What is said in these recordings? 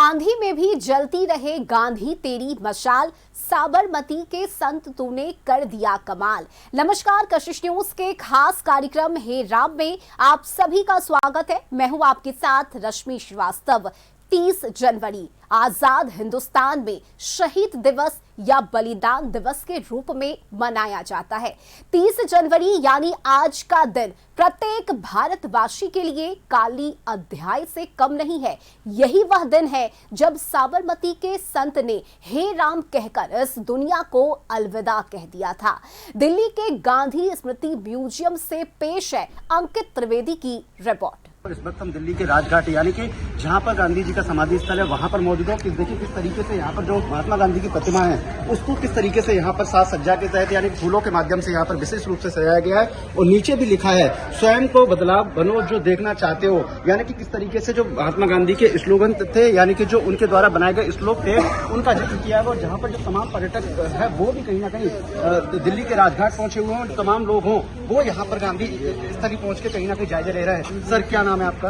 आंधी में भी जलती रहे गांधी तेरी मशाल, साबरमती के संत तूने कर दिया कमाल। नमस्कार, कशिश न्यूज के खास कार्यक्रम हे राम में आप सभी का स्वागत है। मैं हूं आपके साथ रश्मि श्रीवास्तव। 30 जनवरी आजाद हिंदुस्तान में शहीद दिवस या बलिदान दिवस के रूप में मनाया जाता है। 30 जनवरी यानी आज का दिन प्रत्येक भारतवासी के लिए काली अध्याय से कम नहीं है। यही वह दिन है जब साबरमती के संत ने हे राम कहकर इस दुनिया को अलविदा कह दिया था। दिल्ली के गांधी स्मृति म्यूजियम से पेश है अंकित त्रिवेदी की रिपोर्ट। इस वक्त हम दिल्ली के राजघाट यानी कि जहां पर गांधी जी का समाधि स्थल है वहां पर मौजूद हो। देखिए किस तरीके से यहाँ पर जो महात्मा गांधी की प्रतिमा है उसको किस तरीके से यहाँ पर साज सज्जा के तहत यानी फूलों के माध्यम से यहाँ पर विशेष रूप से सजाया गया है। और नीचे भी लिखा है स्वयं को बदलाव बनो जो देखना चाहते हो। यानी कि किस तरीके से जो महात्मा गांधी के स्लोगन थे यानी कि जो उनके द्वारा बनाए गए श्लोक थे उनका जिक्र किया है। और जहाँ पर जो तमाम पर्यटक है वो भी कहीं ना कहीं दिल्ली के राजघाट पहुंचे हुए हैं। तमाम लोग हों वो यहाँ पर गांधी स्थली पहुंच के कहीं ना कहीं जायजा ले रहे हैं। सर क्या नाम है आपका?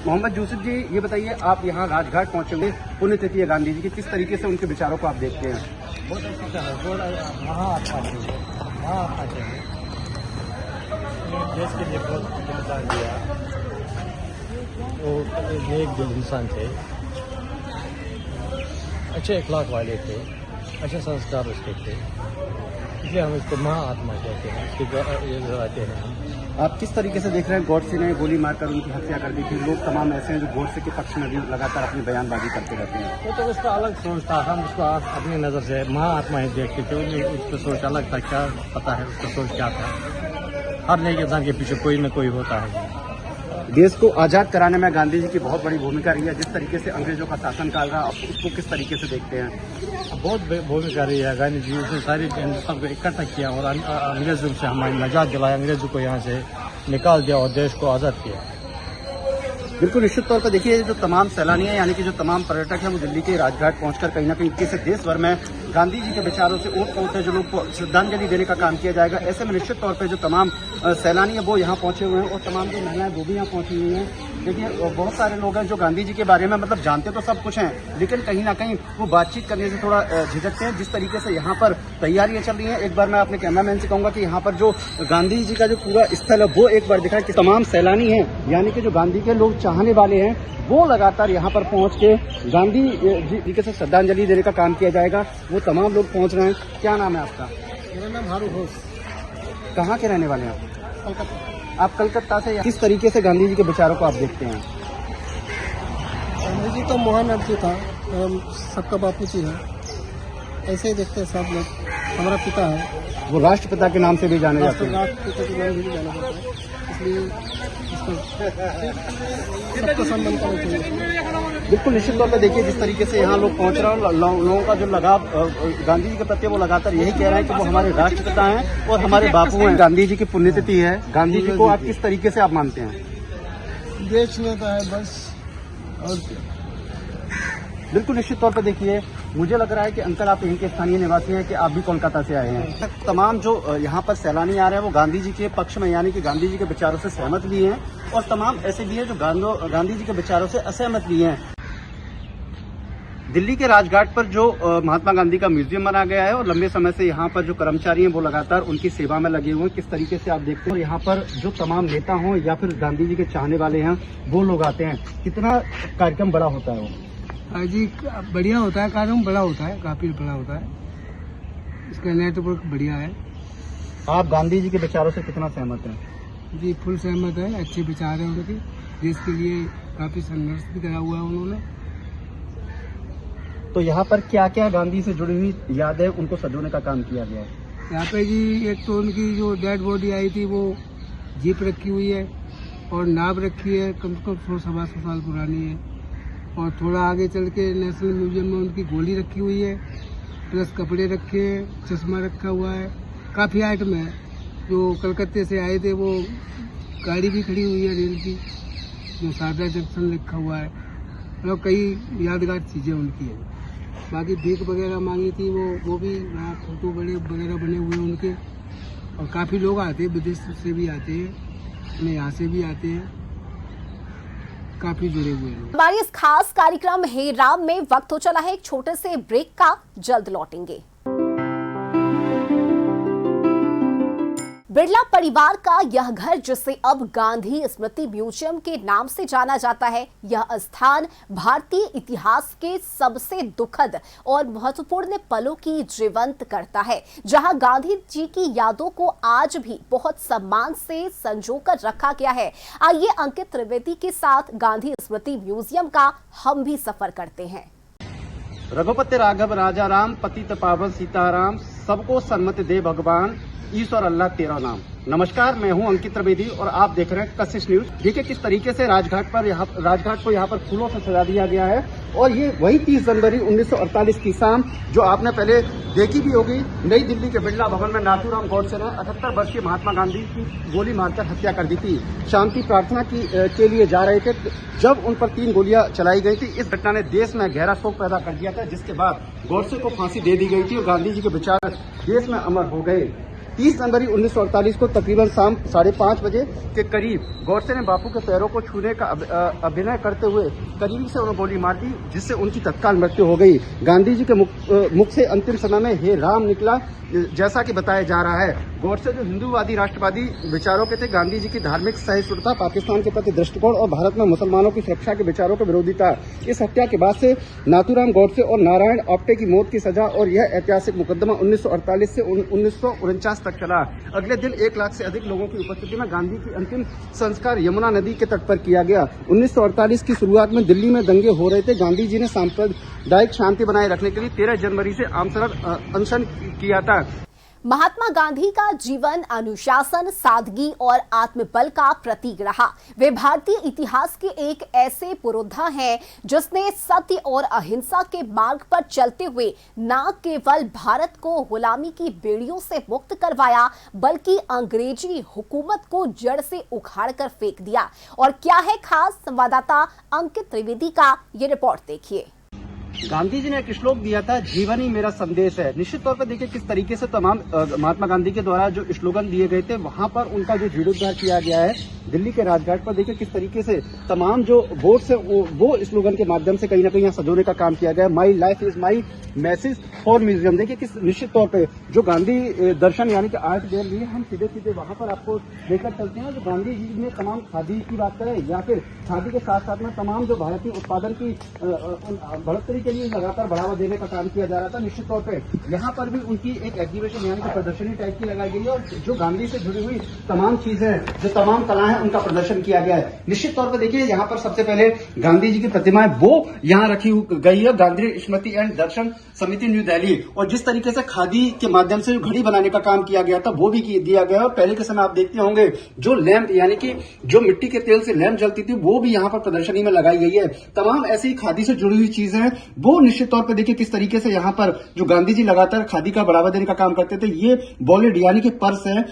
मोहम्मद यूसुफ जी, ये बताइए आप यहाँ राजघाट पहुंचे हुए, पुण्यतिथि है गांधी जी की, किस तरीके से उनके विचारों को आप देखते हैं? बहुत अच्छा है, महात्मा चाहिए, देश के लिए बहुत योगदान दिया। वो नेक दिल इंसान थे, अच्छे अखलाक वाले थे, अच्छे संस्कार उसके थे, इसलिए हम इसको महात्मा कहते हैं। इसके आते हैं। आप किस तरीके से देख रहे हैं गॉडसे ने गोली मारकर उनकी हत्या कर दी थी? लोग तमाम ऐसे हैं जो गॉडसे के पक्ष में भी लगातार अपनी बयानबाजी करते रहते हैं। वो तो उसका अलग सोच था, हम उसको अपनी नज़र से महात्मा ही देखते थे। उसका सोच अलग था, क्या पता है उसका सोच क्या था। हर नए इंसान के पीछे कोई न कोई होता है। देश को आजाद कराने में गांधी जी की बहुत बड़ी भूमिका रही है। जिस तरीके से अंग्रेजों का शासनकाल रहा उसको किस तरीके से देखते हैं? बहुत भूमिका रही है गांधी जी। उसने सारी हिंदुस्तान को इकट्ठा किया और अंग्रेजों से हमारी निजात दिलाया, अंग्रेजों को यहाँ से निकाल दिया और देश को आज़ाद किया। बिल्कुल निश्चित तौर पर देखिए जो तमाम सैलानी हैं यानी कि जो तमाम पर्यटक हैं वो दिल्ली के राजघाट पहुंचकर कहीं ना कहीं किसी देश भर में गांधी जी के विचारों से ओत-पोत है जो लोग श्रद्धांजलि देने का काम किया जाएगा। ऐसे में निश्चित तौर पर जो तमाम सैलानी है वो यहाँ पहुंचे हुए हैं और तमाम जो महिलाएं वो भी यहाँ पहुंची हुई हैं। देखिए बहुत सारे लोग हैं जो गांधी जी के बारे में मतलब जानते तो सब कुछ हैं लेकिन कहीं ना कहीं वो बातचीत करने से थोड़ा झिझकते हैं। जिस तरीके से यहाँ पर तैयारियां चल रही हैं, एक बार मैं अपने कैमरामैन से कहूंगा कि यहाँ पर जो गांधी जी का जो पूरा स्थल है वो एक बार दिखाएं कि तमाम सैलानी हैं यानी कि जो गांधी के लोग चाहने वाले हैं वो लगातार यहाँ पर पहुँच के गांधी जी के साथ श्रद्धांजलि देने का काम किया जाएगा। वो तमाम लोग पहुँच रहे हैं। क्या नाम है आपका? मेरा नाम हारू घोष। कहाँ के रहने वाले हैं आप? कलकत्ता। आप कलकत्ता से। किस तरीके से गांधी जी के विचारों को आप देखते हैं? गांधी जी तो महान व्यक्ति था, सबका बापू जी है, ऐसे ही देखते हैं सब लोग। हमारा पिता है, वो राष्ट्रपिता के नाम से भी जाने जाते हैं। राष्ट्रपिता के नाम भी जाना जाता है, इसलिए सबको सम्मान करना चाहिए। बिल्कुल निश्चित तौर पर देखिए जिस तरीके से यहाँ लोग पहुँच रहे हैं, लोगों का जो लगाव गांधी जी के प्रति वो लगातार यही कह रहे हैं कि वो हमारे राष्ट्रपिता हैं और हमारे बापू हैं। गांधी जी की पुण्यतिथि है, गांधी जी को आप किस तरीके से आप मानते हैं? देश नेता है बस, और बिल्कुल निश्चित तौर पर देखिए मुझे लग रहा है कि अंकल आप यहीं के स्थानीय निवासी हैं कि आप भी कोलकाता से आए हैं। तमाम जो यहाँ पर सैलानी आ रहे हैं वो गांधी जी के पक्ष में यानी कि गांधी जी के विचारों से सहमत भी हैं और तमाम ऐसे भी हैं जो गांधी जी के विचारों से असहमत भी हैं। दिल्ली के राजघाट पर जो महात्मा गांधी का म्यूजियम बना गया है और लंबे समय से यहाँ पर जो कर्मचारी हैं वो लगातार उनकी सेवा में लगे हुए हैं। किस तरीके से आप देखते हैं और यहाँ पर जो तमाम नेता हों या फिर गांधी जी के चाहने वाले हैं वो लोग आते हैं। कितना कार्यक्रम बड़ा होता है वो? जी बढ़िया होता है, कार्यक्रम बड़ा होता है, काफी बड़ा होता है, इसका नेटवर्क बढ़िया है। आप गांधी जी के विचारों से कितना सहमत हैं? जी फुल सहमत है, अच्छे विचार हैं उनके, देश के लिए काफी संघर्ष भी करा हुआ है उन्होंने। तो यहाँ पर क्या क्या गांधी से जुड़ी हुई यादें उनको सजोने का काम किया गया है? यहाँ पे जी एक तो उनकी जो डेड बॉडी आई थी वो जीप रखी हुई है और नाव रखी है, कम से कम 100-125 साल पुरानी है। और थोड़ा आगे चल के नेशनल म्यूजियम में उनकी गोली रखी हुई है, प्लस कपड़े रखे हैं, चश्मा रखा हुआ है, काफ़ी आइटम है। जो कलकत्ते से आए थे वो गाड़ी भी खड़ी हुई है रेल की, जो शारदा जंक्शन लिखा हुआ है, मतलब कई यादगार चीज़ें उनकी है। बाकी भीख वगैरह मांगी थी वो भी वहाँ फोटो बड़े वगैरह बने हुए हैं उनके। और काफ़ी लोग आते हैं, विदेश से भी आते हैं, अपने यहाँ से भी आते हैं। काफी जुड़े हुए हैं। हमारे इस खास कार्यक्रम हे राम में वक्त हो चला है एक छोटे से ब्रेक का, जल्द लौटेंगे। बिरला परिवार का यह घर, जिसे अब गांधी स्मृति म्यूजियम के नाम से जाना जाता है, यह स्थान भारतीय इतिहास के सबसे दुखद और महत्वपूर्ण पलों की जीवंत करता है, जहां गांधी जी की यादों को आज भी बहुत सम्मान से संजोकर रखा गया है। आइए अंकित त्रिवेदी के साथ गांधी स्मृति म्यूजियम का हम भी सफर करते हैं। रघुपति राघव राजा राम, पतित पावन सीताराम, सबको सन्मति दे भगवान, ईश्वर अल्लाह तेरा नाम। नमस्कार, मैं हूं अंकित त्रिवेदी और आप देख रहे हैं कशिश न्यूज। देखिए किस तरीके से राजघाट को यहाँ पर फूलों से सजा दिया गया है और ये वही 30 जनवरी 1948 की शाम जो आपने पहले देखी भी होगी। नई दिल्ली के बिरला भवन में नाथूराम गॉडसे ने 78 वर्षीय महात्मा गांधी की गोली मारकर हत्या कर दी थी। शांति प्रार्थना के लिए जा रहे थे जब उन पर 3 गोलियां चलाई गई थी। इस घटना ने देश में गहरा शोक पैदा कर दिया था, जिसके बाद गॉडसे को फांसी दे दी गई थी और गांधी जी के विचार देश में अमर हो गए। 30 जनवरी 1948 को तकरीबन शाम 5:30 बजे के करीब गॉडसे ने बापू के पैरों को छूने का अभिनय करते हुए करीबी से उन्हें गोली मार दी, जिससे उनकी तत्काल मृत्यु हो गई। गांधी जी के मुख से अंतिम समय में हे राम निकला, जैसा कि बताया जा रहा है। गॉडसे जो हिंदूवादी राष्ट्रवादी विचारों के थे, गांधी जी की धार्मिक सहिष्णुता, पाकिस्तान के प्रति दृष्टिकोण और भारत में मुसलमानों की सुरक्षा के विचारों के विरोधी था। इस हत्या के बाद से नाथूराम गॉडसे और नारायण आप्टे की मौत की सजा और यह ऐतिहासिक मुकदमा 1948 से 1949 तक चला। अगले दिन 1 लाख से अधिक लोगों की उपस्थिति में गांधी की अंतिम संस्कार यमुना नदी के तट पर किया गया। 1948 की शुरुआत में दिल्ली में दंगे हो रहे थे। गांधी जी ने सांप्रदायिक शांति बनाए रखने के लिए 13 जनवरी से आमसड़क अनशन किया था। महात्मा गांधी का जीवन अनुशासन, सादगी और आत्मबल का प्रतीक रहा। वे भारतीय इतिहास के एक ऐसे पुरोधा हैं जिसने सत्य और अहिंसा के मार्ग पर चलते हुए न केवल भारत को गुलामी की बेड़ियों से मुक्त करवाया, बल्कि अंग्रेजी हुकूमत को जड़ से उखाड़ कर फेंक दिया। और क्या है खास, संवाददाता अंकित त्रिवेदी का ये रिपोर्ट देखिए। गांधी जी ने एक श्लोक दिया था, जीवन ही मेरा संदेश है। निश्चित तौर पर देखिए किस तरीके से तमाम महात्मा गांधी के द्वारा जो स्लोगन दिए गए थे, वहां पर उनका जो जीर्णोद्धार किया गया है दिल्ली के राजघाट पर। देखिए किस तरीके से तमाम जो बोर्ड्स है वो स्लोगन के माध्यम से कहीं ना कहीं यहाँ सजोने का काम किया गया। My life is my message for museum. देखिए किस निश्चित तौर पे जो गांधी दर्शन यानी कि आर्ट गैलरी, हम सीधे सीधे वहां पर आपको लेकर चलते हैं। जो गांधी जी ने तमाम खादी की बात करें या फिर खादी के साथ साथ में तमाम जो भारतीय उत्पादन की बढ़ोतरी के लिए लगातार बढ़ावा देने का काम किया जा रहा था। निश्चित तौर पे यहाँ पर भी उनकी एक एग्जीबिशन यानी कि प्रदर्शनी टाइप की लगाई गई है और जो गांधी से जुड़ी हुई तमाम चीजें, जो तमाम कलाएं, उनका प्रदर्शन किया गया है। निश्चित तौर पर देखिए यहाँ पर सबसे पहले गांधी जी की प्रतिमाएं वो यहाँ रखी गई है, गांधी स्मृति एंड दर्शन समिति न्यू दिल्ली। और जिस तरीके से खादी के माध्यम से घड़ी बनाने का काम किया गया था वो भी दिया गया है। और पहले के समय आप देखते होंगे जो लैंप यानी कि जो मिट्टी के तेल से लैंप जलती थी वो भी यहाँ पर प्रदर्शनी में लगाई गई है। तमाम ऐसी खादी से जुड़ी हुई चीजें हैं वो निश्चित तौर पर देखिए किस तरीके से यहाँ पर जो गांधी जी लगातार खादी का बढ़ावा देने का काम करते थे। ये वॉलेट यानी कि पर्स है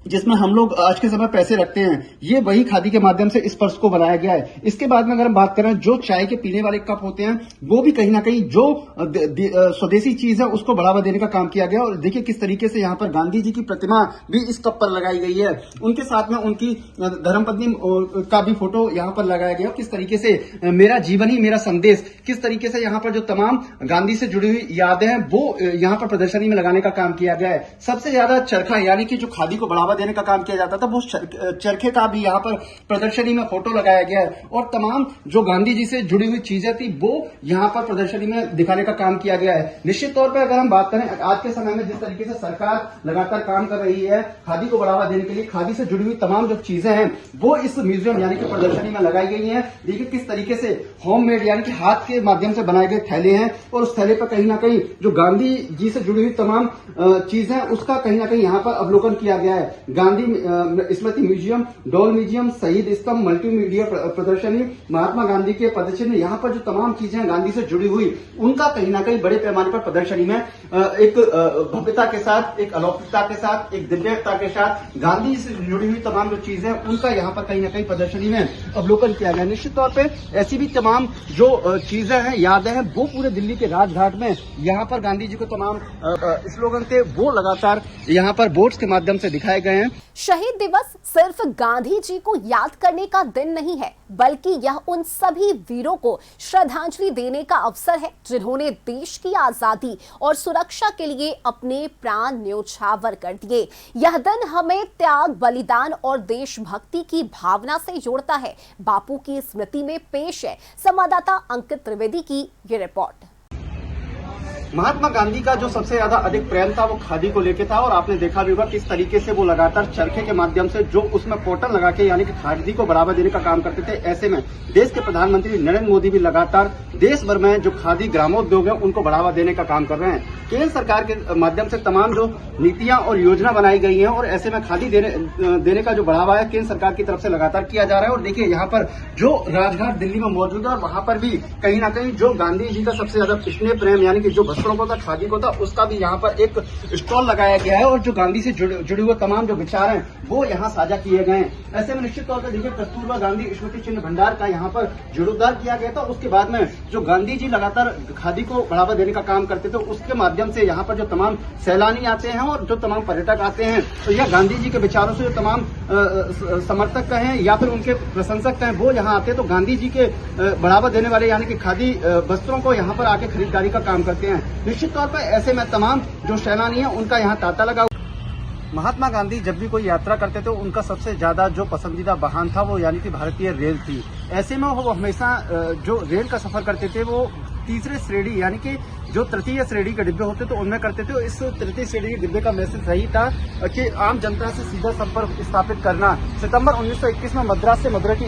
जिसमें हम लोग आज के समय पैसे रखते हैं, ये वही खादी के माध्यम से इस पर्स को बनाया गया है। इसके बाद में अगर हम बात करें जो चाय के पीने वाले कप होते हैं वो भी कहीं ना कहीं जो स्वदेशी चीज है उसको बढ़ावा देने का काम किया गया। और देखिए किस तरीके से यहाँ पर गांधी जी की प्रतिमा भी इस कप पर लगाई गई है। उनके साथ में उनकी धर्मपत्नी का भी फोटो यहाँ पर लगाया गया। किस तरीके से मेरा जीवन ही मेरा संदेश, किस तरीके से यहाँ पर जो तमाम गांधी से जुड़ी हुई यादें हैं वो यहाँ पर प्रदर्शनी में लगाने का काम किया गया है। सबसे ज्यादा चरखा यानी कि जो खादी को बढ़ावा देने का काम किया जाता था वो चरखे का भी यहाँ पर प्रदर्शनी में फोटो लगाया गया है। और तमाम जो गांधी जी से जुड़ी हुई चीजें थी वो यहाँ पर प्रदर्शनी में दिखाने का काम किया गया है। निश्चित तौर पर अगर हम बात करें आज के समय में जिस तरीके से सरकार लगातार काम कर रही है खादी को बढ़ावा देने के लिए, खादी से जुड़ी हुई तमाम जो चीजें हैं वो इस म्यूजियम यानी कि प्रदर्शनी में लगाई गई है। देखिए किस तरीके से होममेड यानी कि हाथ के माध्यम से बनाए गए थैले हैं और उस थैले पर कहीं ना कहीं जो गांधी जी से जुड़ी हुई तमाम चीजें उसका कहीं ना कहीं यहाँ पर अवलोकन किया गया है। गांधी स्मृति म्यूजियम, डॉल म्यूजियम, शहीद स्तंभ, मल्टीमीडिया प्रदर्शनी, महात्मा गांधी के पदचिन्ह, यहाँ पर जो तमाम चीजें गांधी से जुड़ी हुई उनका कहीं ना कहीं बड़े पैमाने पर प्रदर्शनी में एक भव्यता के साथ, एक अलौकिकता के साथ, एक दिव्यता के साथ गांधी से जुड़ी हुई तमाम जो चीजें उनका यहाँ पर कहीं ना कहीं प्रदर्शनी में अवलोकन किया गया। निश्चित तौर पर ऐसी भी तमाम जो चीजें हैं, यादें हैं वो पूरे दिल्ली के राजघाट में यहाँ पर गांधी जी को तमाम स्लोगन थे वो लगातार यहाँ पर बोर्ड्स के माध्यम से दिखाए गए गए हैं। शहीद दिवस सिर्फ गांधी जी को याद करने का दिन नहीं है, बल्कि यह उन सभी वीरों को श्रद्धांजलि देने का अवसर है जिन्होंने देश की आजादी और सुरक्षा के लिए अपने प्राण न्योछावर कर दिए। यह दिन हमें त्याग, बलिदान और देशभक्ति की भावना से जोड़ता है। बापू की स्मृति में पेश है संवाददाता अंकित त्रिवेदी की ये रिपोर्ट। महात्मा गांधी का जो सबसे ज्यादा अधिक प्रेम था वो खादी को लेके था, और आपने देखा भी होगा किस तरीके से वो लगातार चरखे के माध्यम से जो उसमें कॉटन लगा के यानी कि खादी को बढ़ावा देने का काम करते थे। ऐसे में देश के प्रधानमंत्री नरेंद्र मोदी भी लगातार देश भर में जो खादी ग्रामोद्योग है उनको बढ़ावा देने का काम कर रहे हैं। केंद्र सरकार के माध्यम से तमाम जो नीतियां और योजना बनाई गई हैं, और ऐसे में खादी देने का जो बढ़ावा है केंद्र सरकार की तरफ से लगातार किया जा रहा है। और देखिए यहाँ पर जो राजघाट दिल्ली में मौजूद है, और वहां पर भी कहीं ना कहीं जो गांधी जी का सबसे ज्यादा स्नेह प्रेम यानी कि जो वस्त्रों को था, खादी को था, उसका भी यहाँ पर एक स्टॉल लगाया गया है, और जो गांधी से जुड़े हुए तमाम जो विचार हैं वो यहाँ साझा किए गए हैं। ऐसे में निश्चित तौर पर देखिए कस्तूरबा गांधी स्मृति चिन्ह भंडार का यहाँ पर जीर्णोद्धार किया गया था। उसके बाद में जो गांधी जी लगातार खादी को बढ़ावा देने का काम करते थे, उसके माध्यम से यहाँ पर जो तमाम सैलानी आते हैं और जो तमाम पर्यटक आते हैं, तो यह गांधी जी के विचारों से जो तमाम समर्थक हैं या फिर उनके प्रशंसक हैं वो यहाँ आते हैं, तो गांधी जी के बढ़ावा देने वाले यानी कि खादी वस्त्रों को यहाँ पर आके खरीदारी का काम करते हैं। निश्चित तौर पर ऐसे में तमाम जो सैलानी है उनका यहाँ तांता लगा। महात्मा गांधी जब भी कोई यात्रा करते थे उनका सबसे ज्यादा जो पसंदीदा वाहन था वो यानी कि भारतीय रेल थी। ऐसे में वो हमेशा जो रेल का सफर करते थे वो तीसरे श्रेणी यानी कि जो तृतीय श्रेणी के डिब्बे होते थे उनमें करते थे। इस तृतीय श्रेणी के डिब्बे का मैसेज यही था कि आम जनता से सीधा संपर्क स्थापित करना। सितंबर 1921 में मद्रास से मदुरै की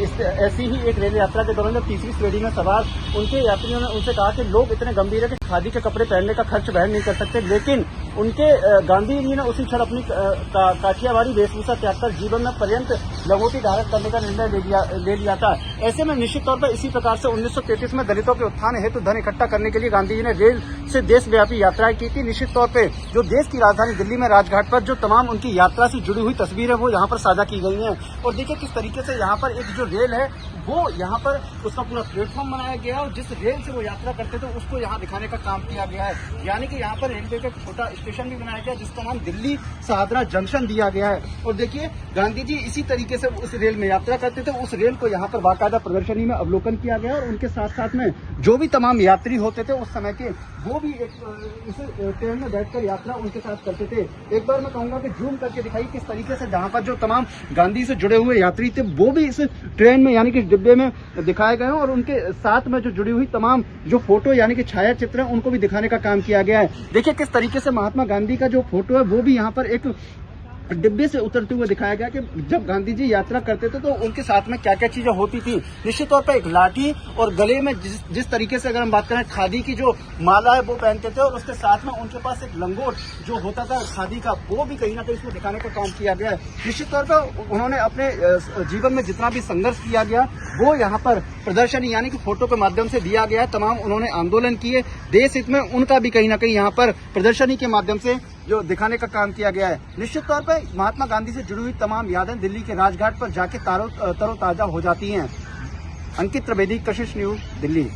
ऐसी ही एक रेल यात्रा के दौरान जब तीसरी श्रेणी में सवार उनके यात्रियों ने उनसे कहा कि लोग इतने गंभीर है कि खादी के कपड़े पहनने का खर्च वहन नहीं कर सकते, लेकिन उनके गांधी जी ने उसी क्षण अपनी काठियावाड़ी वेशभूषा त्याग कर जीवन में पर्यंत लंगोटी धारण करने का निर्णय ले लिया था। ऐसे में निश्चित तौर पर इसी प्रकार से 1933 में दलितों के उत्थान हेतु धन इकट्ठा करने के लिए गांधी जी ने रेल से देशव्यापी यात्राएं की थी। निश्चित तौर पे जो देश की राजधानी दिल्ली में राजघाट पर जो तमाम उनकी यात्रा से जुड़ी हुई तस्वीरें वो यहाँ पर साझा की गई हैं। और देखिए किस तरीके से यहाँ पर एक जो रेल है वो यहाँ पर उसका पूरा प्लेटफॉर्म बनाया गया है, और जिस रेल से वो यात्रा करते थे उसको यहाँ दिखाने का काम किया गया है। यानी कि यहाँ पर रेलवे का छोटा स्टेशन भी बनाया गया जिसका नाम दिल्ली सहादरा जंक्शन दिया गया है। और देखिए गांधी जी इसी तरीके से उस रेल में यात्रा करते थे, उस रेल को यहाँ पर बाकायदा प्रदर्शनी में अवलोकन किया गया, और उनके साथ साथ में जो भी तमाम यात्री होते थे उस समय के वो भी इस ट्रेन में बैठकर यात्रा उनके साथ करते थे। एक बार मैं कहूंगा कि जूम करके दिखाई किस तरीके से जहां पर जो तमाम गांधी से जुड़े हुए यात्री थे वो भी इस ट्रेन में यानी कि डिब्बे में दिखाए गए हैं, और उनके साथ में जो जुड़ी हुई तमाम जो फोटो यानी कि छाया चित्र हैं उनको भी दिखाने का काम किया गया है। देखिए किस तरीके से महात्मा गांधी का जो फोटो है वो भी यहाँ पर एक डिब्बे से उतरते हुए दिखाया गया कि जब गांधी जी यात्रा करते थे तो उनके साथ में क्या क्या चीजें होती थी। निश्चित तौर पर एक लाठी और गले में जिस तरीके से अगर हम बात करें खादी की जो माला है वो पहनते थे, और उसके साथ में उनके पास एक लंगोट जो होता था खादी का वो भी कहीं ना कहीं इसको दिखाने का काम किया गया है। निश्चित तौर पर उन्होंने अपने जीवन में जितना भी संघर्ष किया गया वो यहाँ पर प्रदर्शनी यानी कि फोटो के माध्यम से दिया गया है। तमाम उन्होंने आंदोलन किए देश हित में, उनका भी कहीं ना कहीं यहाँ पर प्रदर्शनी के माध्यम से जो दिखाने का काम किया गया है। निश्चित तौर पर महात्मा गांधी से जुड़ी हुई तमाम यादें दिल्ली के राजघाट पर जाके तरोताजा हो जाती हैं। अंकित त्रिवेदी, कशिश न्यूज, दिल्ली।